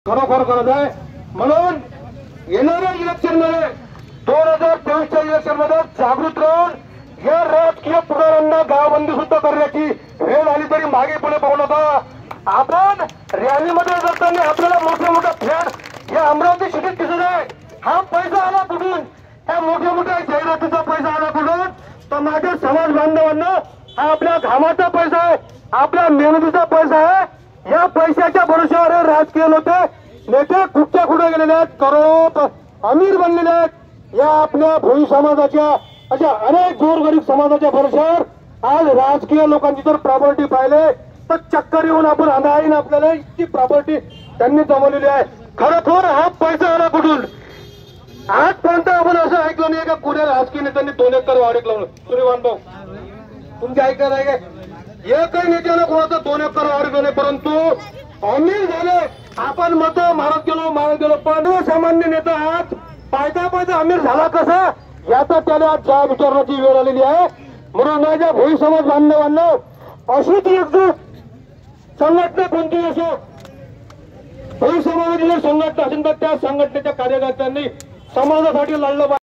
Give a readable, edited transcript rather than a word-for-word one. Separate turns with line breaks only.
खरोखर गरज आहे। म्हणून येणाऱ्या इलेक्शन मध्ये 2023च्या इलेक्शन मध्ये जागृत राहून या राजकीय पुढाऱ्यांना गावबंदी सुद्धा करण्याची वेळ आली तरी मागे पुढे पाहू नका। आपण रॅलीमध्ये जाताना आपल्याला मोठे मोठे फ्लॅट या अमरावती सिटीत दिसत आहे। हा पैसा आला कुठून? ह्या मोठ्या मोठ्या जाहिरातीचा पैसा आला कुठून? तर माझ्या समाज बांधवांना हा आपल्या घामाचा पैसा आहे, आपल्या मेहनतीचा पैसा आहे। या पैशाच्या भरोश्यावर राजकीय नेते कुठच्या कुठे गेलेले आहेत, करोडो अमीर बनलेले आहेत। या आपल्या भोई समाजाच्या अशा अनेक गोरगरीब समाजाच्या भरोश्यावर आज राजकीय लोकांची जर प्रॉपर्टी पाहिले तर चक्कर येऊन आपण अंधाईन आपल्याला इतकी प्रॉपर्टी त्यांनी जमवलेली आहे। खरोखर हा पैसा आला कुठून? आजपर्यंत आपण असं ऐकलं नाही का कुठे राजकीय नेत्यांनी 2 एकर वाढीक लावलं? सूर्यवान भाऊ तुमच्या ऐकत आहे का? एकही नेत्यानं कोणाचं 2 एकर वाढीक लावले, परंतु अमीर झाले। आपण मत मारत गेलो पण सामान्य नेता आज पायता अमीर झाला कसा याचा त्याला आज जाब विचारण्याची वेळ आलेली आहे। म्हणून माझ्या भोई समाज बांधवांना अशीच एकजूट संघटना कोणती असो, भोई समाजाची जर संघटना असेल तर त्या संघटनेच्या कार्यकर्त्यांनी समाजासाठी लढलं पाहिजे।